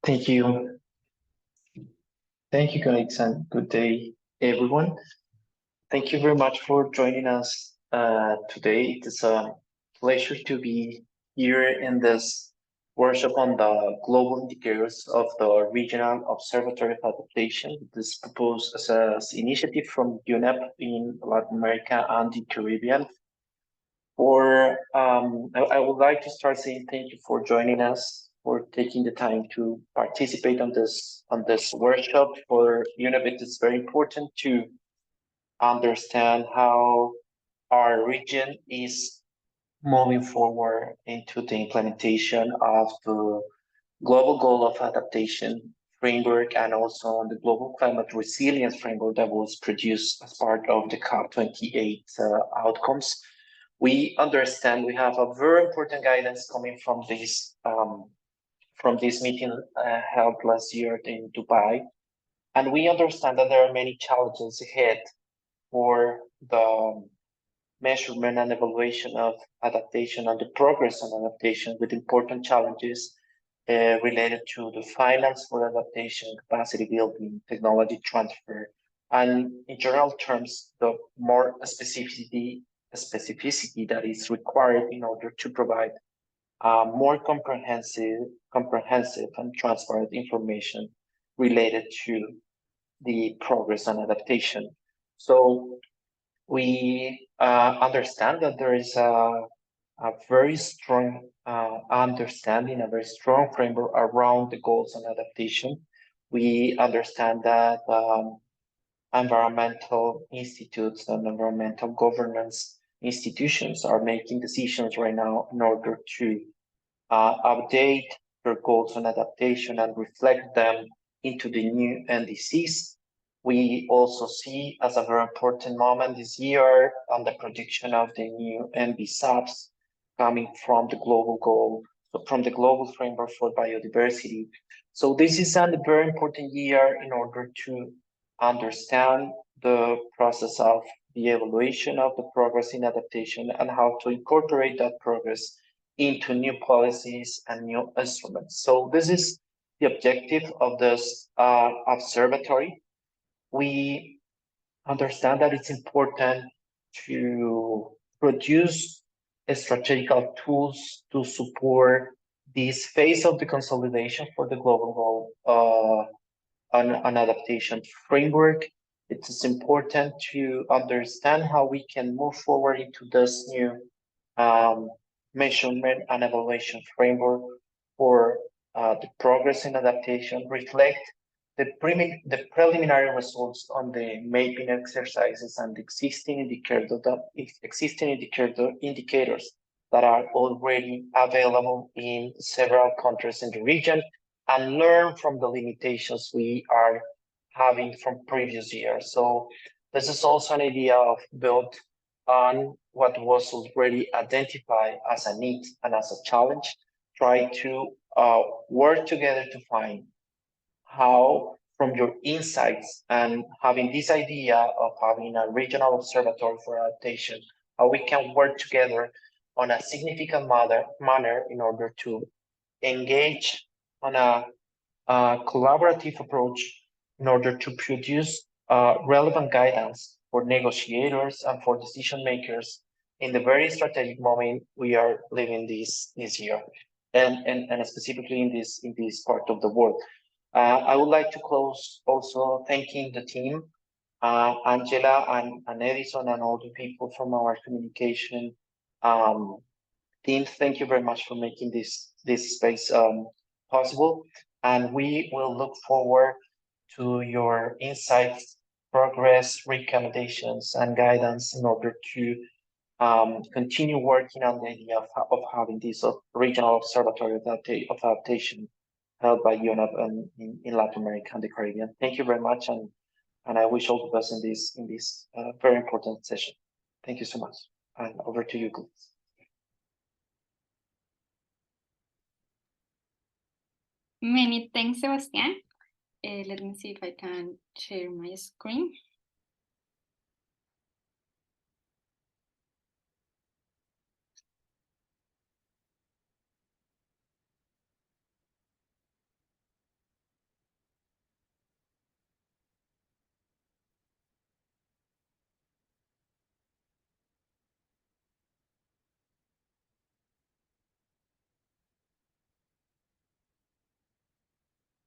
Thank you. Thank you, guys, and good day, everyone. Thank you very much for joining us today. It is a pleasure to be here in this workshop on the global indicators of the Regional Observatory of Adaptation. This is proposed as an initiative from UNEP in Latin America and the Caribbean. I would like to start saying thank you for joining us, for taking the time to participate on this workshop. For UNEP, it is very important to understand how our region is moving forward into the implementation of the global goal of adaptation framework and also on the global climate resilience framework that was produced as part of the COP28 outcomes. We understand we have a very important guidance coming from this meeting held last year in Dubai, and we understand that there are many challenges ahead for the measurement and evaluation of adaptation and the progress on adaptation, with important challenges related to the finance for adaptation, capacity building, technology transfer, and in general terms, the more specificity that is required in order to provide more comprehensive and transparent information related to the progress on adaptation. So we understand that there is a very strong understanding, a very strong framework around the goals on adaptation. We understand that environmental institutes and environmental governance institutions are making decisions right now in order to update their goals on adaptation and reflect them into the new NDCs. We also see as a very important moment this year on the prediction of the new NBSAPs coming from the global goal, from the global framework for biodiversity. So this is a very important year in order to understand the process of the evaluation of the progress in adaptation and how to incorporate that progress into new policies and new instruments. So this is the objective of this observatory. We understand that it's important to produce strategical tools to support this phase of the consolidation for the global goal an adaptation framework. It is important to understand how we can move forward into this new measurement and evaluation framework for the progress in adaptation, reflect the preliminary results on the mapping exercises and the existing indicators that are already available in several countries in the region, and learn from the limitations we are having from previous years. So this is also an idea of build on what was already identified as a need and as a challenge, try to work together to find how, from your insights and having this idea of having a regional observatory for adaptation, how we can work together on a significant manner in order to engage on a collaborative approach in order to produce relevant guidance for negotiators and for decision makers in the very strategic moment we are living this year, and specifically in this part of the world. I would like to close also thanking the team, Angela and Edison, and all the people from our communication team. Thank you very much for making this space possible, and we will look forward to your insights, progress, recommendations, and guidance in order to continue working on the idea of having this regional observatory of adaptation held by UNEP in Latin America and the Caribbean. Thank you very much, and I wish all the best in this very important session. Thank you so much, and over to you, please. Many thanks, Sebastian. Let me see if I can share my screen.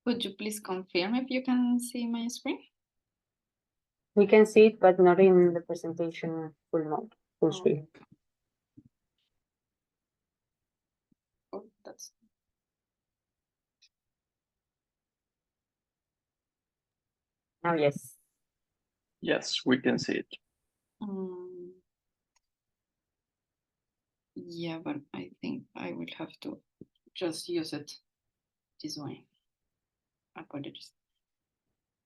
Could you please confirm if you can see my screen? We can see it, but not in the presentation full mode, full screen. Oh, that's Oh, yes. Yes, we can see it. yeah, but I think I will have to just use it this way. Apologies.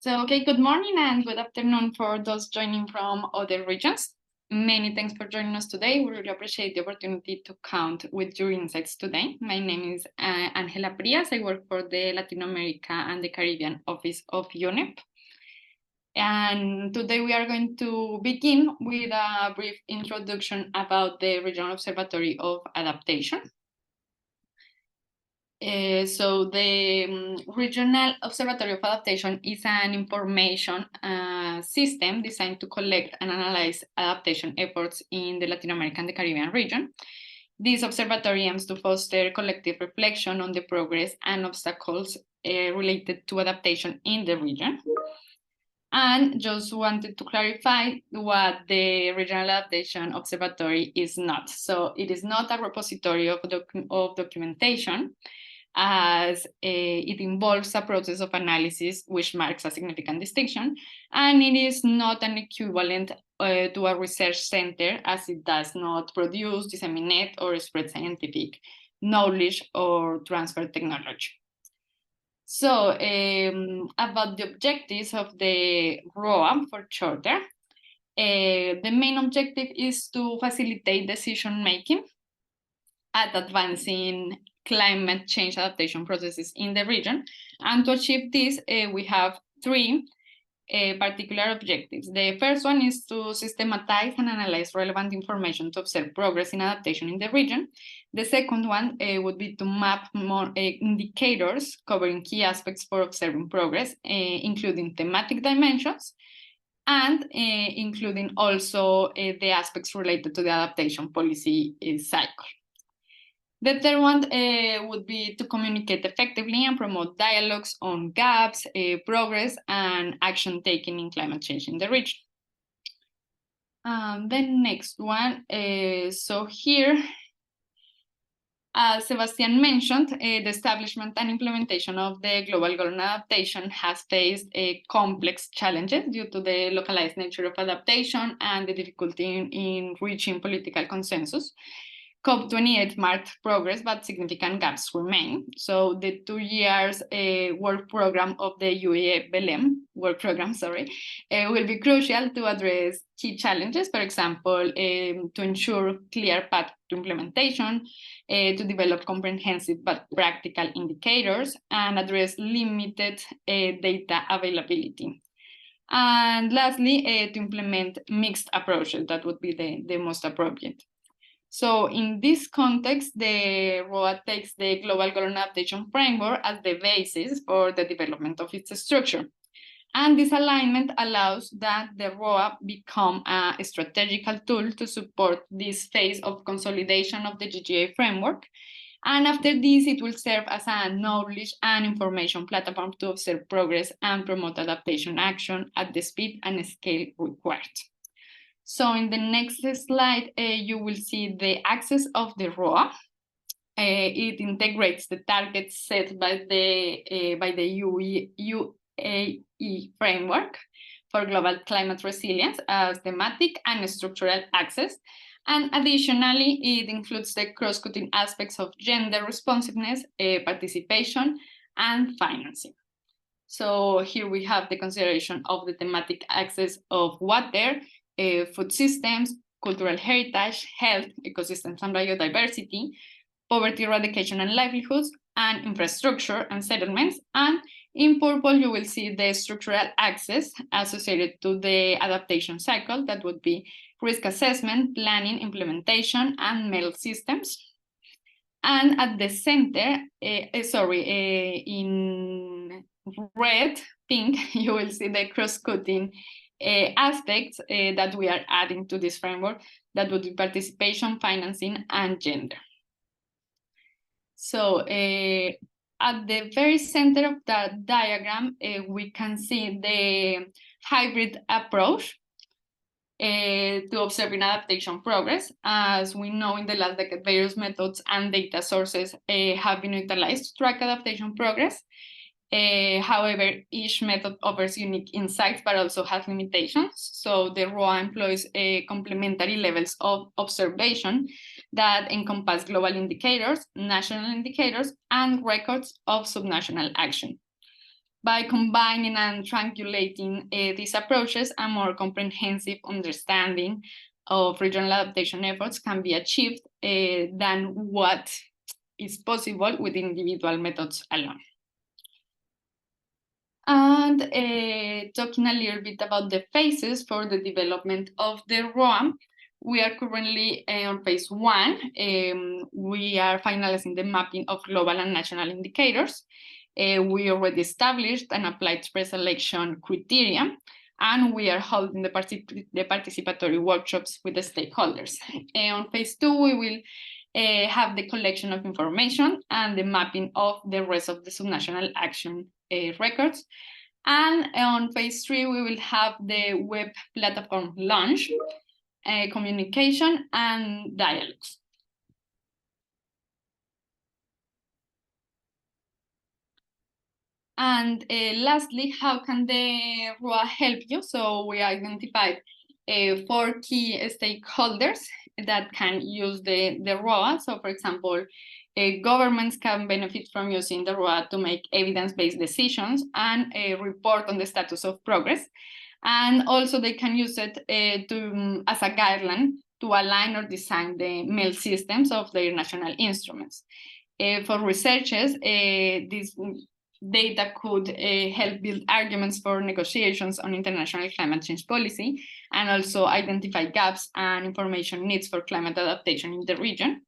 So, okay, good morning and good afternoon for those joining from other regions. Many thanks for joining us today. We really appreciate the opportunity to count with your insights today. My name is Angela Prias. I work for the Latin America and the Caribbean office of UNEP. And today we are going to begin with a brief introduction about the Regional Observatory of Adaptation. So the Regional Observatory of Adaptation is an information system designed to collect and analyze adaptation efforts in the Latin American and the Caribbean region. This observatory aims to foster collective reflection on the progress and obstacles related to adaptation in the region. And just wanted to clarify what the Regional Adaptation Observatory is not. So it is not a repository of documentation, as it involves a process of analysis which marks a significant distinction, and it is not an equivalent to a research center, as it does not produce, disseminate, or spread scientific knowledge or transfer technology. So about the objectives of the ROA for shorter, the main objective is to facilitate decision-making at advancing climate change adaptation processes in the region. And to achieve this, we have three particular objectives. The first one is to systematize and analyze relevant information to observe progress in adaptation in the region. The second one would be to map more indicators covering key aspects for observing progress, including thematic dimensions, and including also the aspects related to the adaptation policy cycle. The third one would be to communicate effectively and promote dialogues on gaps, progress, and action taken in climate change in the region. The next one, so here, as Sebastian mentioned, the establishment and implementation of the global goal on adaptation has faced complex challenges due to the localized nature of adaptation and the difficulty in reaching political consensus. COP28 marked progress, but significant gaps remain. So the 2 years work program of the UAE-Belem will be crucial to address key challenges, for example, to ensure clear path to implementation, to develop comprehensive but practical indicators, and address limited data availability. And lastly, to implement mixed approaches. That would be the most appropriate. So in this context, the ROA takes the Global Goal on Adaptation framework as the basis for the development of its structure. And this alignment allows that the ROA become a strategical tool to support this phase of consolidation of the GGA framework. And after this, it will serve as a knowledge and information platform to observe progress and promote adaptation action at the speed and scale required. So in the next slide, you will see the axis of the ROA. It integrates the targets set by the UAE framework for global climate resilience as thematic and structural axis. And additionally, it includes the cross-cutting aspects of gender responsiveness, participation, and financing. So here we have the consideration of the thematic axis of water, food systems, cultural heritage, health, ecosystems and biodiversity, poverty eradication and livelihoods, and infrastructure and settlements. And in purple, you will see the structural axis associated to the adaptation cycle. That would be risk assessment, planning, implementation, and metal systems. And at the center, in red, pink, you will see the cross-cutting aspects that we are adding to this framework. That would be participation, financing, and gender. So At the very center of that diagram, we can see the hybrid approach to observing adaptation progress. As we know, in the last decade, various methods and data sources have been utilized to track adaptation progress. However, each method offers unique insights, but also has limitations. So the ROA employs complementary levels of observation that encompass global indicators, national indicators, and records of subnational action. By combining and triangulating these approaches, a more comprehensive understanding of regional adaptation efforts can be achieved than what is possible with individual methods alone. And talking a little bit about the phases for the development of the ROA, we are currently on phase 1. We are finalizing the mapping of global and national indicators. We already established and applied preselection criteria, and we are holding the participatory workshops with the stakeholders. On phase 2, we will have the collection of information and the mapping of the rest of the subnational action records. And on phase 3, we will have the web platform launch, communication, and dialogues. And lastly, how can the ROA help you? So we identified 4 key stakeholders that can use the ROA. So for example, governments can benefit from using the ROA to make evidence-based decisions and report on the status of progress. And also they can use it as a guideline to align or design the mail systems of their national instruments. For researchers, this data could help build arguments for negotiations on international climate change policy, and also identify gaps and information needs for climate adaptation in the region.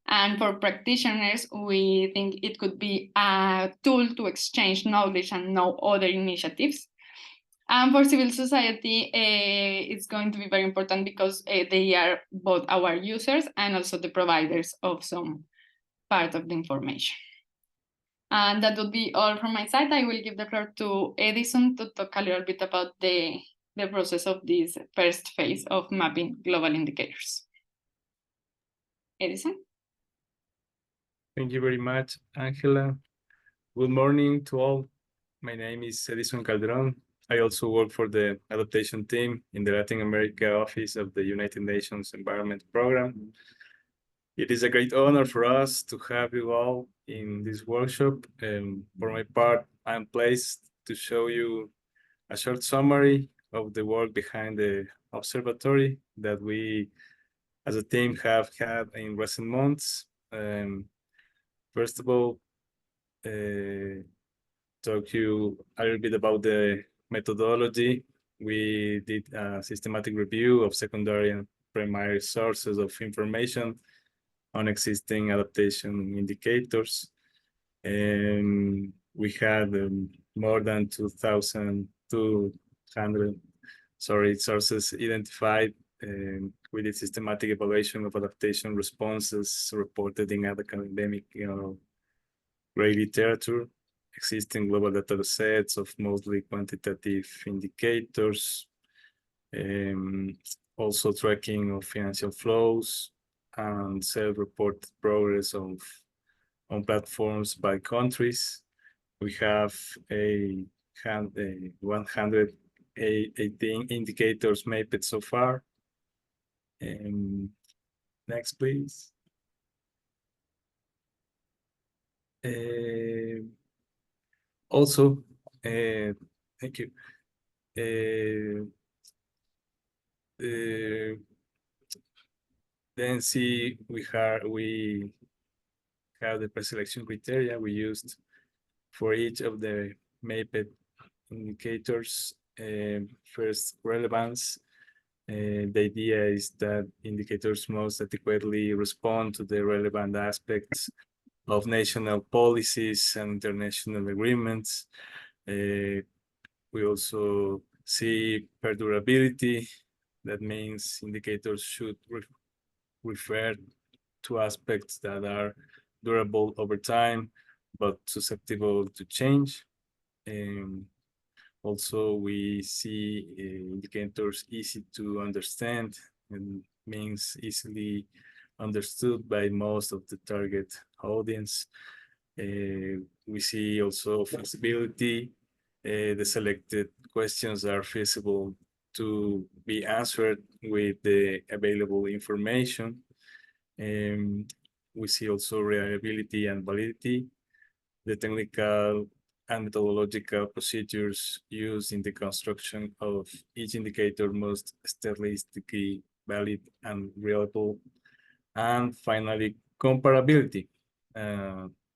And for practitioners, we think it could be a tool to exchange knowledge and know other initiatives. And for civil society, it's going to be very important because they are both our users and also the providers of some part of the information. And that would be all from my side. I will give the floor to Edison to talk a little bit about the process of this first phase of mapping global indicators. Edison? Thank you very much, Angela. Good morning to all. My name is Edison Calderon. I also work for the adaptation team in the Latin America office of the United Nations Environment Program. It is a great honor for us to have you all in this workshop. And for my part, I'm pleased to show you a short summary of the work behind the observatory that we as a team have had in recent months. First of all, talk to you a little bit about the methodology. We did a systematic review of secondary and primary sources of information on existing adaptation indicators. And we had more than 2,200 sources identified. We did systematic evaluation of adaptation responses reported in academic grade literature, existing global data sets of mostly quantitative indicators, also tracking of financial flows, and self-reported progress on platforms by countries. We have 118 indicators mapped so far. Next, please. Also, thank you. Then see we have the preselection criteria we used for each of the mapped indicators. First, relevance. The idea is that indicators most adequately respond to the relevant aspects of national policies and international agreements. We also see perdurability. That means indicators should refer to aspects that are durable over time, but susceptible to change. Also, we see indicators easy to understand and means easily understood by most of the target audience. We see also feasibility. The selected questions are feasible to be answered with the available information. We see also reliability and validity. The technical and methodological procedures used in the construction of each indicator must statistically valid and reliable. And finally, comparability.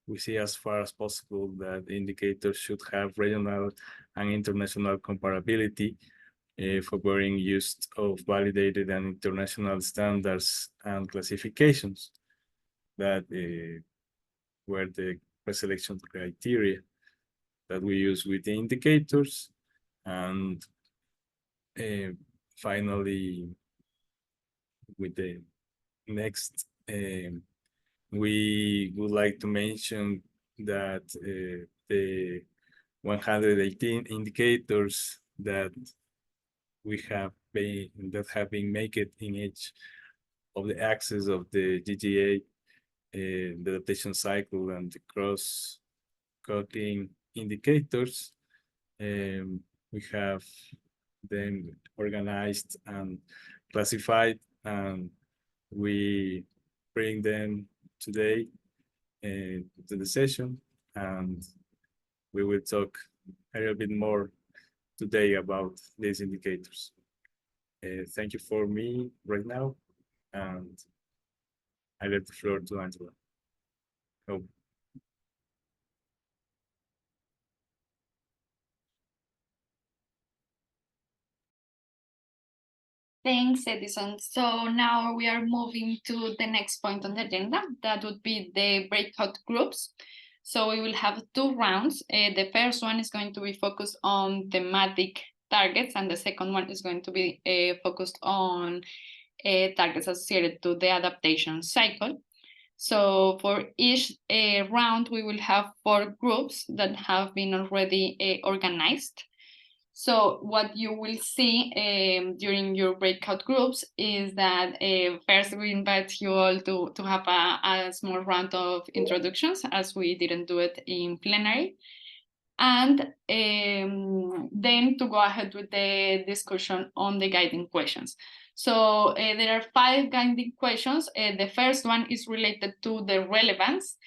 We see as far as possible that the indicators should have regional and international comparability, favoring use of validated and international standards and classifications that were the preselection criteria that we use with the indicators. And finally, with the next, we would like to mention that the 118 indicators that have been made in each of the axes of the GGA, the adaptation cycle and the cross-cutting indicators. We have them organized and classified, and we bring them today to the session, and we will talk a little bit more today about these indicators. Thank you for me right now, and I let the floor to Angela. Oh. Thanks, Edison. So now we are moving to the next point on the agenda. That would be the breakout groups. So we will have 2 rounds. The first one is going to be focused on thematic targets, and the second one is going to be focused on targets associated to the adaptation cycle. So for each round, we will have 4 groups that have been already organized. So what you will see during your breakout groups is that first we invite you all to have a small round of introductions, as we didn't do it in plenary. And then to go ahead with the discussion on the guiding questions. So there are 5 guiding questions. The first one is related to the relevance,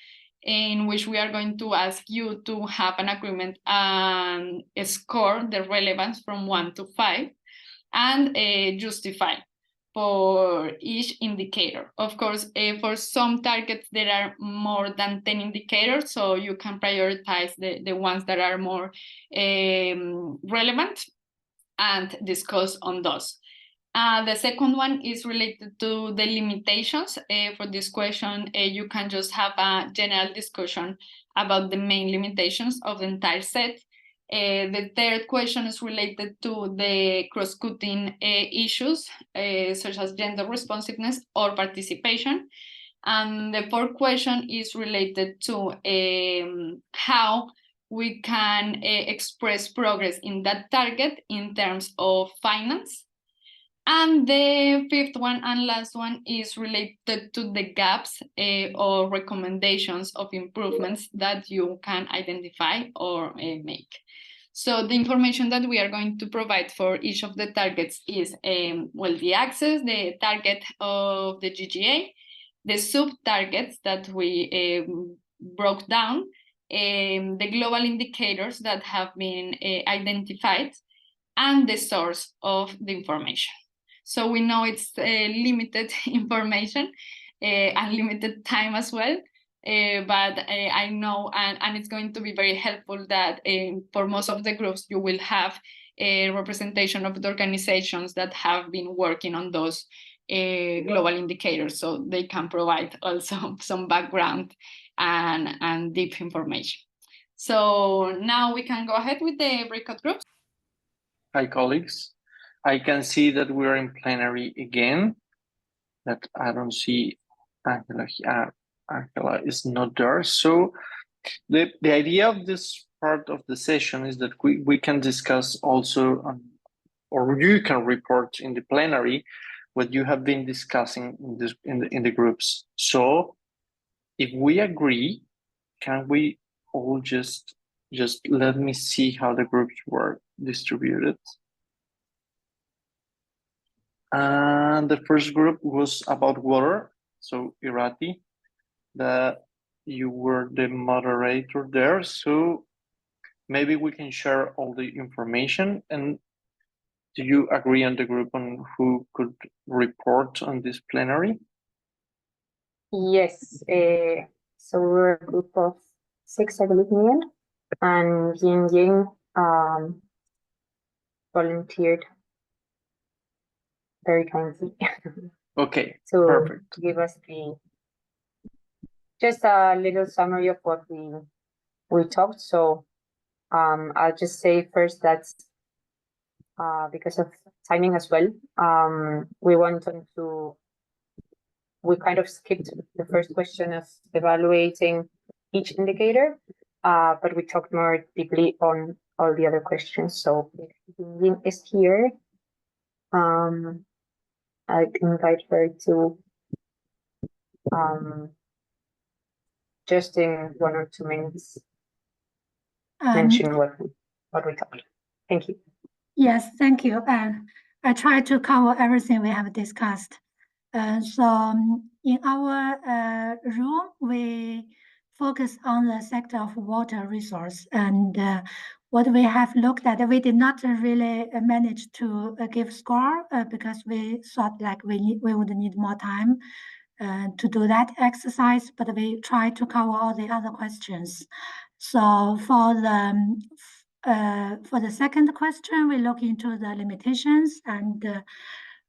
in which we are going to ask you to have an agreement and score the relevance from 1 to 5 and justify for each indicator. Of course, for some targets, there are more than 10 indicators, so you can prioritize the ones that are more relevant and discuss on those. The second one is related to the limitations. For this question, you can just have a general discussion about the main limitations of the entire set. The third question is related to the cross-cutting issues, such as gender responsiveness or participation. And the fourth question is related to how we can express progress in that target in terms of finance. And the fifth one and last one is related to the gaps or recommendations of improvements that you can identify or make. So the information that we are going to provide for each of the targets is, well, the axis, the target of the GGA, the sub-targets that we broke down, the global indicators that have been identified, and the source of the information. So we know it's limited information and limited time as well, but I know, and it's going to be very helpful that for most of the groups, you will have a representation of the organizations that have been working on those global indicators, so they can provide also some background and deep information. So now we can go ahead with the breakout groups. Hi, colleagues. I can see that we're in plenary again, that I don't see Angela. Angela is not there. So The idea of this part of the session is that we can discuss also, or you can report in the plenary what you have been discussing in the groups. So if we agree, can we all just let me see how the groups were distributed. And the first group was about water. So Irati, you were the moderator there. So maybe we can share all the information. And do you agree on the group on who could report on this plenary? Yes. So we're a group of 6, I believe, Ian, and Ying volunteered very kindly. Okay, to perfect. give us just a little summary of what we talked. So I'll just say first that because of timing as well, we kind of skipped the first question of evaluating each indicator, but we talked more deeply on all the other questions. So if Ying is here, I invite her to just in 1 or 2 minutes mention what we talked. Thank you. Yes, thank you. I try to cover everything we have discussed. In our room, we focus on the sector of water resource, and what we have looked at, we did not really manage to give score because we thought like we would need more time to do that exercise, but we tried to cover all the other questions. So for the second question, we look into the limitations, and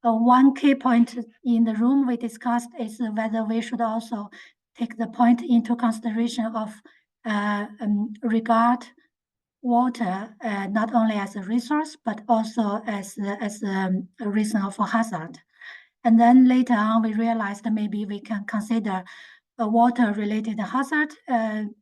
one key point in the room we discussed is whether we should also take the point into consideration of regard water not only as a resource, but also as a reason for hazard. And then later on, we realized that maybe we can consider a water-related hazard and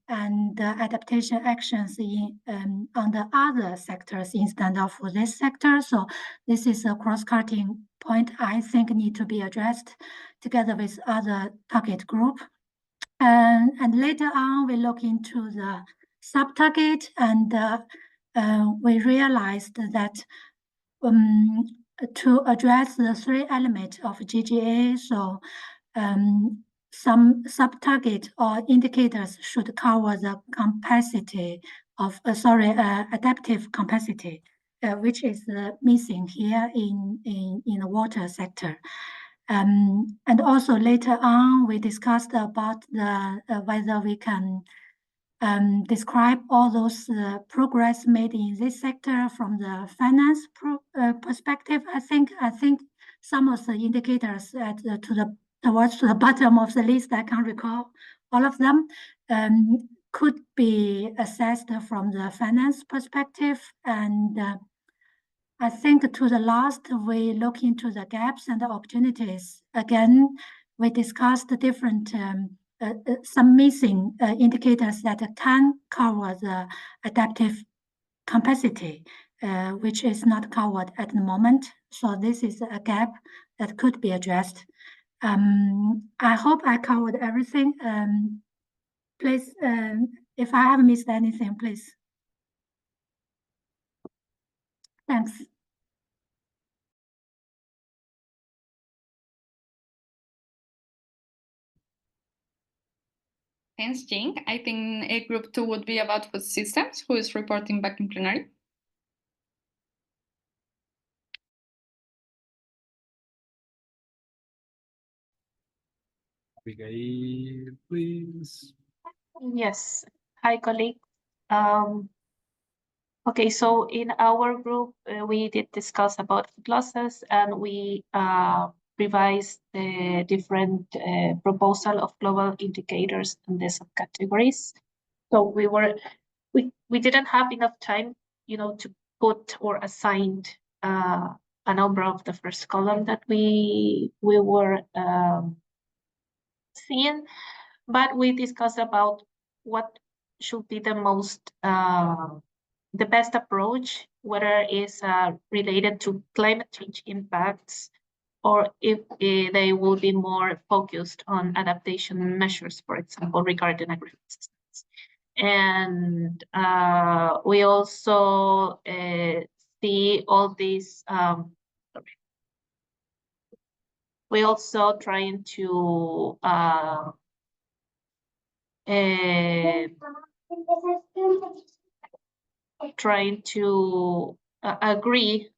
adaptation actions on the other sectors instead of this sector. So this is a cross-cutting point I think need to be addressed together with other target group. And later on, we look into the sub-target, and we realized that to address the 3 elements of GGA, so some sub-target or indicators should cover the capacity of, adaptive capacity, which is missing here in the water sector. And also later on, we discussed about whether we can describe all those progress made in this sector from the finance perspective. I think some of the indicators towards the bottom of the list, I can't recall all of them, could be assessed from the finance perspective. And I think to the last, we look into the gaps and the opportunities. Again, we discussed the different some missing indicators that can cover the adaptive capacity, which is not covered at the moment. So this is a gap that could be addressed. I hope I covered everything. Please, if I have missed anything, please. Thanks. Thanks, Jing. I think group 2 would be about food systems, who is reporting back in plenary. Abigail, please. Yes. Hi, colleague. Okay, so in our group, we did discuss about food losses, and we revised the different proposal of global indicators and the subcategories. So we didn't have enough time, to put or assign a number of the first column that we were seeing, but we discussed about what should be the most the best approach, whether it's related to climate change impacts or if they will be more focused on adaptation measures, for example, regarding agribusiness. And we also see all these, we also trying to agree,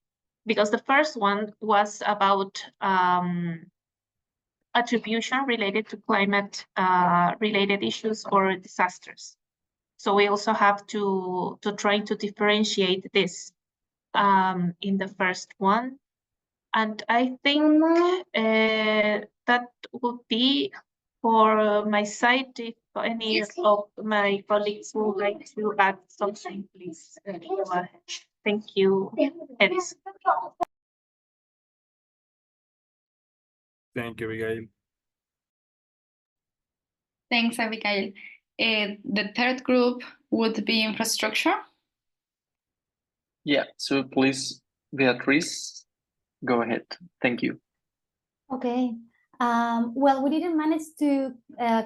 because the first one was about attribution related to climate related issues or disasters. So we also have to try to differentiate this in the first one. And I think that would be for my side. If any of my colleagues would like to add something, please go ahead. Thank you, Edison. Thank you, Abigail. Thanks, Abigail. The third group would be infrastructure. Yeah, so please, Beatriz, go ahead. Thank you. Okay. Well, we didn't manage to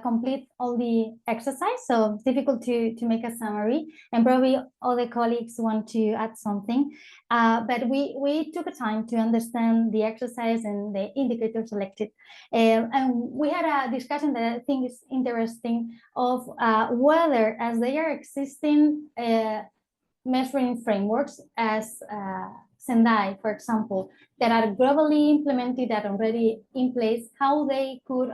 complete all the exercise, so it's difficult to make a summary, and probably other colleagues want to add something. But we took a time to understand the exercise and the indicators selected. And we had a discussion that I think is interesting of whether, as they are existing measuring frameworks as Sendai, for example, that are globally implemented, that are already in place, how they could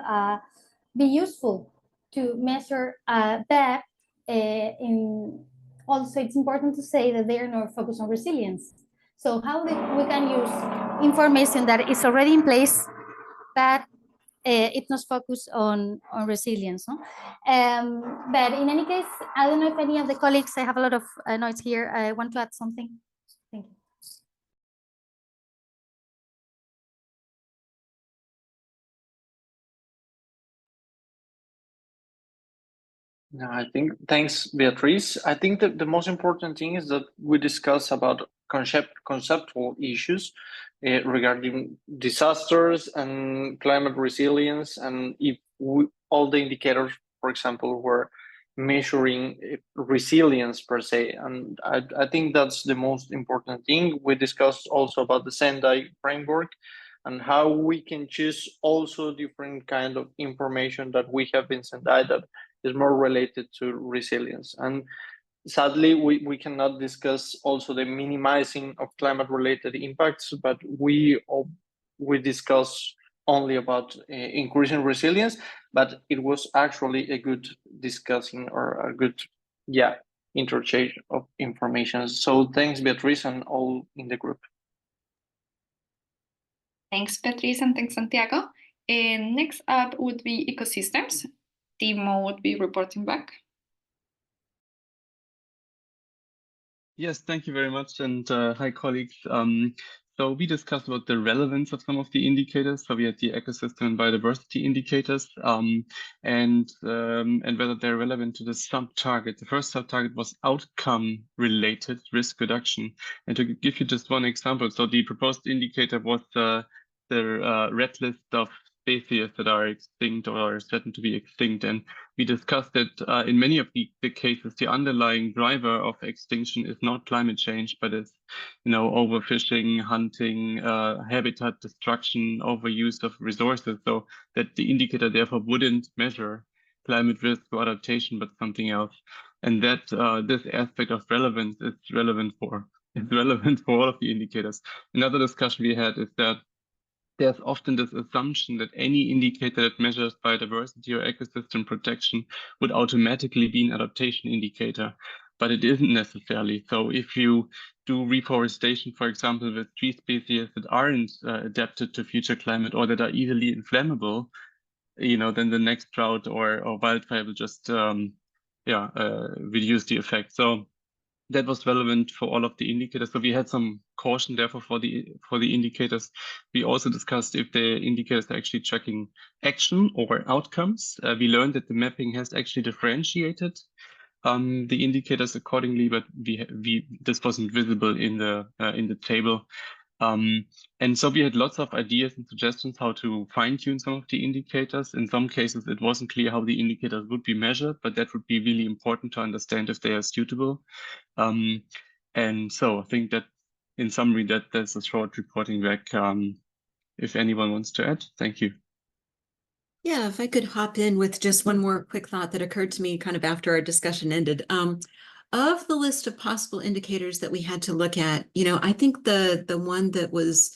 be useful to measure that. Also, it's important to say that they are not focused on resilience. So how we can use information that is already in place, but it's not focused on resilience. No? But in any case, I don't know if any of the colleagues, I have a lot of noise here, want to add something. Thank you. No, I think, thanks, Beatriz. I think that the most important thing is that we discuss about conceptual issues regarding disasters and climate resilience, and if all the indicators, for example, were measuring resilience per se. And I think that's the most important thing. We discussed also about the Sendai framework and how we can choose also different kind of information that we have in Sendai that is more related to resilience. And sadly, we cannot discuss also the minimizing of climate related impacts, but we discuss only about increasing resilience, but it was actually a good discussing or a good, interchange of information. So thanks, Beatriz, and all in the group. Thanks, Beatriz, and thanks, Santiago. And next up would be ecosystems. Timo would be reporting back. Yes, thank you very much, and hi, colleagues. So we discussed about the relevance of some of the indicators. So we had the ecosystem and biodiversity indicators, and whether they're relevant to the sub-target. The first sub-target was outcome-related risk reduction. And to give you just one example, so the proposed indicator was the red list of species that are extinct or are threatened to be extinct. And we discussed that in many of the cases, the underlying driver of extinction is not climate change, but it's, overfishing, hunting, habitat destruction, overuse of resources. So that the indicator therefore wouldn't measure climate risk or adaptation, but something else. And that this aspect of relevance is relevant for all of the indicators. Another discussion we had is that there's often this assumption that any indicator that measures biodiversity or ecosystem protection would automatically be an adaptation indicator, but it isn't necessarily. So if you do reforestation, for example, with tree species that aren't adapted to future climate or that are easily inflammable, then the next drought or wildfire will just reduce the effect. So that was relevant for all of the indicators. So we had some caution therefore for the indicators. We also discussed if the indicators are actually tracking action or outcomes. We learned that the mapping has actually differentiated the indicators accordingly, but this wasn't visible in the table. And so we had lots of ideas and suggestions how to fine-tune some of the indicators. In some cases, it wasn't clear how the indicators would be measured, but that would be really important to understand if they are suitable. And so I think that in summary, that's a short reporting back. If anyone wants to add, thank you. Yeah, if I could hop in with just one more quick thought that occurred to me kind of after our discussion ended. Of the list of possible indicators that we had to look at, I think the one that was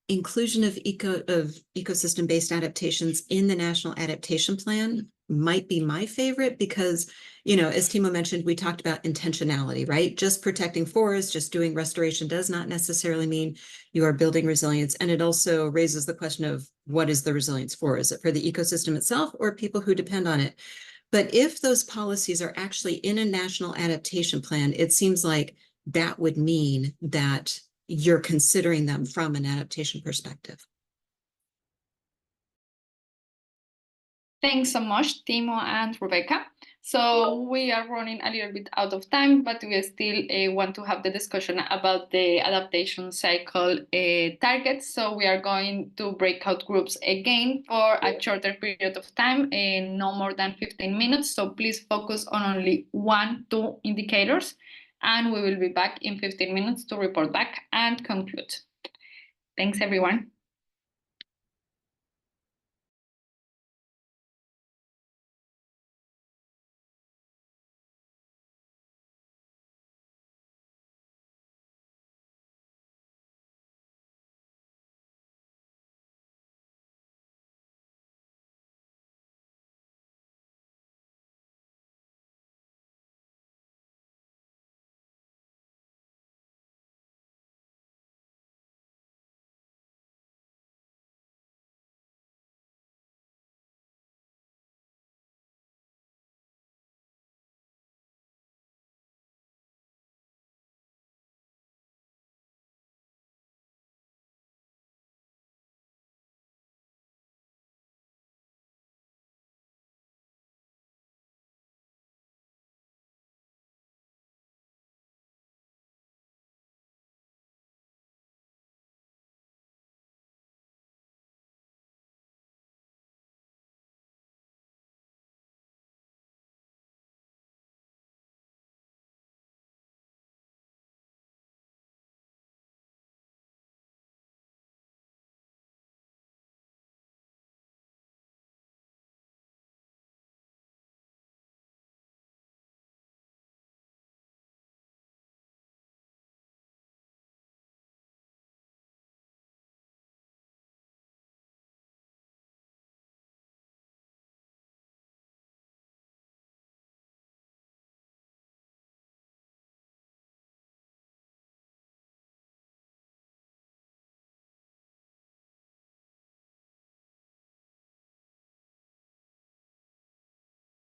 inclusion of ecosystem-based adaptations in the National Adaptation Plan might be my favorite because, as Timo mentioned, we talked about intentionality, right? Just protecting forests, just doing restoration does not necessarily mean you are building resilience. And it also raises the question of what is the resilience for? Is it for the ecosystem itself or people who depend on it? But if those policies are actually in a national adaptation plan, it seems like that would mean that you're considering them from an adaptation perspective. Thanks so much, Timo and Rebecca. So we are running a little bit out of time, but we still want to have the discussion about the adaptation cycle targets. So we are going to breakout groups again for a shorter period of time, no more than 15 minutes. So please focus on only 1-2 indicators, and we will be back in 15 minutes to report back and conclude. Thanks, everyone.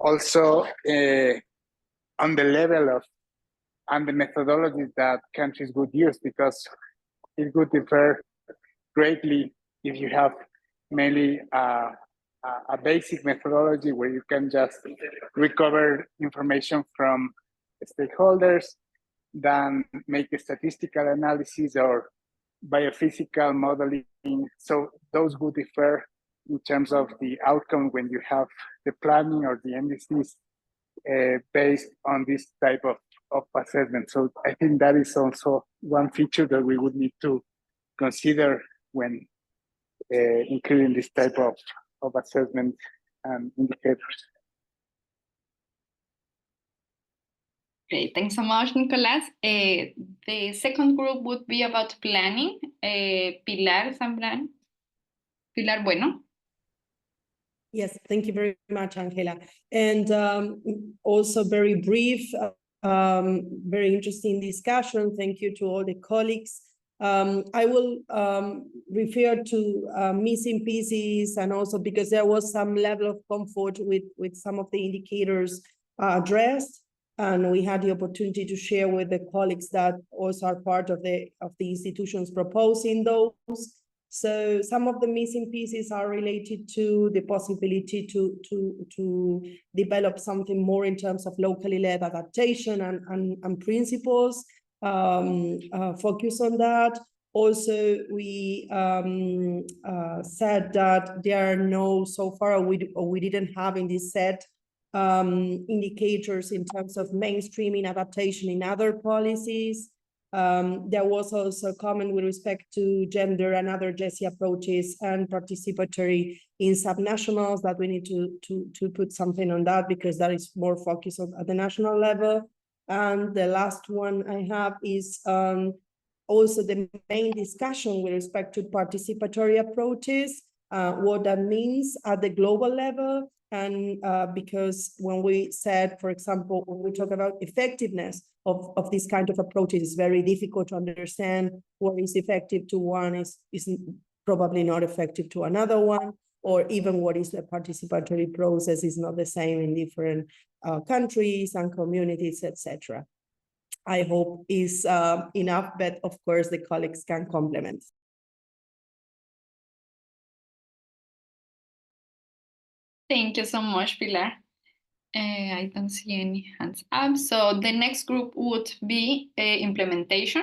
Also, on the level of and the methodologies that countries would use, because it would differ greatly if you have mainly a basic methodology where you can just recover information from stakeholders, then make a statistical analysis or biophysical modeling. So those would differ in terms of the outcome when you have the planning or the NDCs based on this type of assessment. So I think that is also one feature that we would need to consider when including this type of assessment and indicators. Great, thanks so much, Nicolas. The second group would be about planning. Pilar Zambrano. Pilar Bueno. Yes, thank you very much, Angela. And also very brief, very interesting discussion. Thank you to all the colleagues. I will refer to missing pieces, and also because there was some level of comfort with some of the indicators addressed, and we had the opportunity to share with the colleagues that also are part of the institutions proposing those. So some of the missing pieces are related to the possibility to develop something more in terms of locally led adaptation and principles, focus on that. Also, we said that there are no, so far we didn't have in this set indicators in terms of mainstreaming adaptation in other policies. There was also a comment with respect to gender and other GESI approaches and participatory in subnationals that we need to put something on that, because that is more focused at the national level. And the last one I have is also the main discussion with respect to participatory approaches, what that means at the global level. And because when we said, for example, when we talk about effectiveness of this kind of approaches, it's very difficult to understand what is effective to one is probably not effective to another one, or even what is the participatory process is not the same in different countries and communities, etc. I hope is enough, but of course the colleagues can complement. Thank you so much, Pilar. I don't see any hands up. So the next group would be implementation.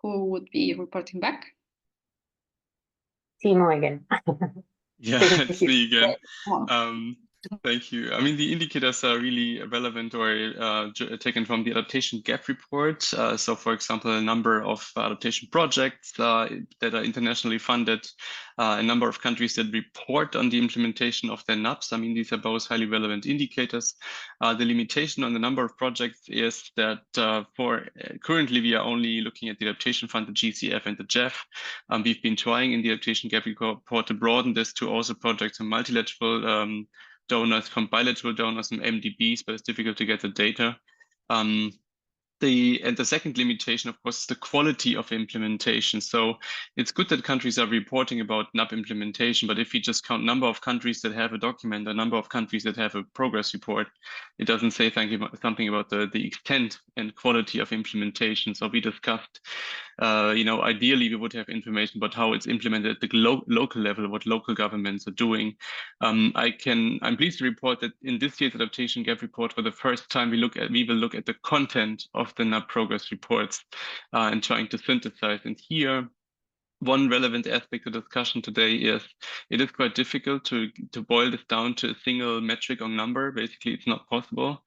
Who would be reporting back? Timo again. Yeah, Thank it's you. me again. Thank you. I mean, the indicators are really relevant or taken from the adaptation gap report. So, for example, a number of adaptation projects that are internationally funded, a number of countries that report on the implementation of their NAPs. I mean, these are both highly relevant indicators. The limitation on the number of projects is that currently we are only looking at the adaptation fund, the GCF and the GEF. We've been trying in the adaptation gap report to broaden this to also projects from multilateral donors, from bilateral donors and MDBs, but it's difficult to get the data. The second limitation, of course, is the quality of implementation. So it's good that countries are reporting about NAP implementation, but if you just count number of countries that have a document, the number of countries that have a progress report, it doesn't say something about the extent and quality of implementation. So we discussed, ideally we would have information about how it's implemented at the local level, what local governments are doing. I'm pleased to report that in this year's adaptation gap report, for the first time, we will look at the content of the NAP progress reports and trying to synthesize. And here, one relevant aspect of discussion today is it is quite difficult to boil this down to a single metric or number. Basically, it's not possible.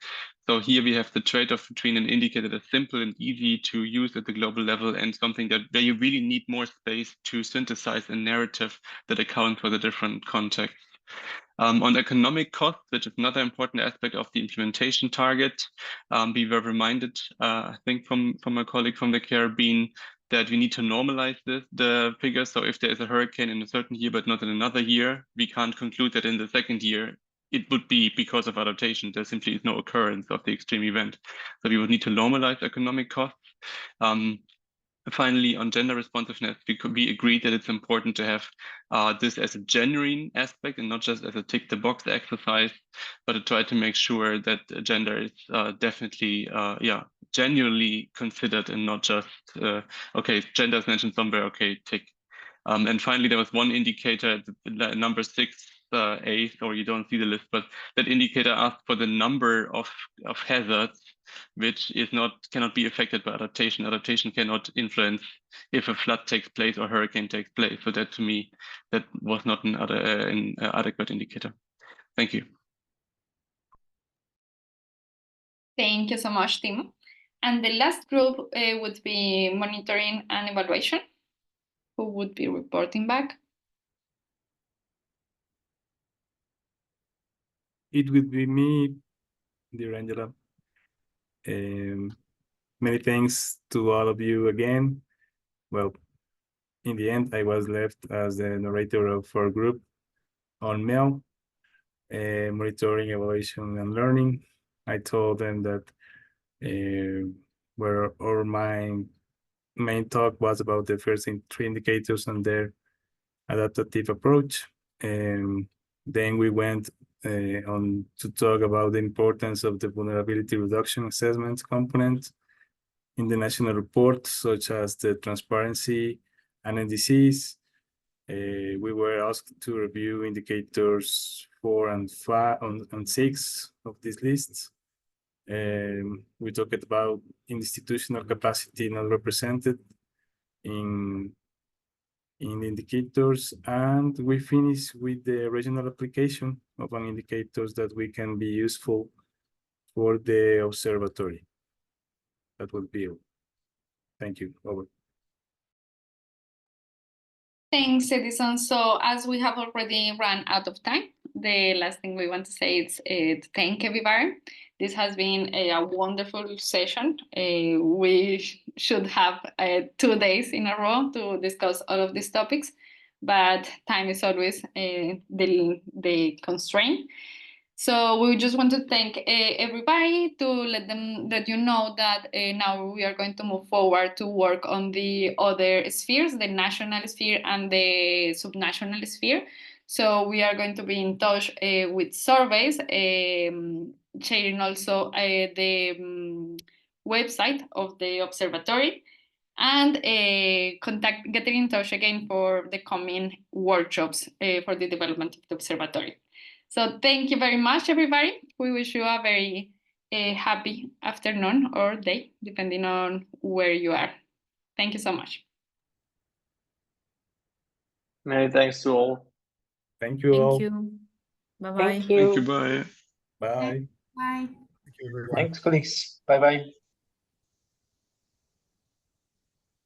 So here we have the trade-off between an indicator that's simple and easy to use at the global level and something where you really need more space to synthesize a narrative that accounts for the different contexts. On economic cost, which is another important aspect of the implementation target, we were reminded, I think from a colleague from the Caribbean, that we need to normalize the figures. So if there is a hurricane in a certain year, but not in another year, we can't conclude that in the second year, it would be because of adaptation. There simply is no occurrence of the extreme event. So we would need to normalize economic costs. Finally, on gender responsiveness, we agreed that it's important to have this as a genuine aspect and not just as a tick the box exercise, but to try to make sure that gender is definitely, genuinely considered and not just, okay, gender is mentioned somewhere, okay, tick. And finally, there was one indicator, number 6A, or you don't see the list, but that indicator asked for the number of hazards which cannot be affected by adaptation. Adaptation cannot influence if a flood takes place or hurricane takes place. So that, to me, that was not an adequate indicator. Thank you. Thank you so much, Timo. And the last group would be monitoring and evaluation. Who would be reporting back? It would be me, dear Angela. Many thanks to all of you again. Well, in the end, I was left as the narrator of our group on MEL, monitoring, evaluation, and learning. I told them that my main talk was about the first 3 indicators and their adaptive approach. And then we went on to talk about the importance of the vulnerability reduction assessment component in the national report, such as the transparency and NDCs. We were asked to review indicators 4 and 5 and 6 of this list. We talked about institutional capacity not represented in indicators, and we finished with the regional application of an indicators that we can be useful for the observatory. That would be all. Thank you. Over. Thanks, Edison. So as we have already run out of time, the last thing we want to say is to thank everybody. This has been a wonderful session. We should have 2 days in a row to discuss all of these topics, but time is always the constraint. So we just want to thank everybody to let you know that now we are going to move forward to work on the other spheres, the national sphere and the subnational sphere. So we are going to be in touch with surveys, sharing also the website of the observatory, and getting in touch again for the coming workshops for the development of the observatory. So thank you very much, everybody. We wish you a very happy afternoon or day, depending on where you are. Thank you so much. Many thanks to all. Thank you all. Thank you. Bye-bye. Thank you. Thank you. Bye. Bye. Bye. Thanks, colleagues. Bye-bye.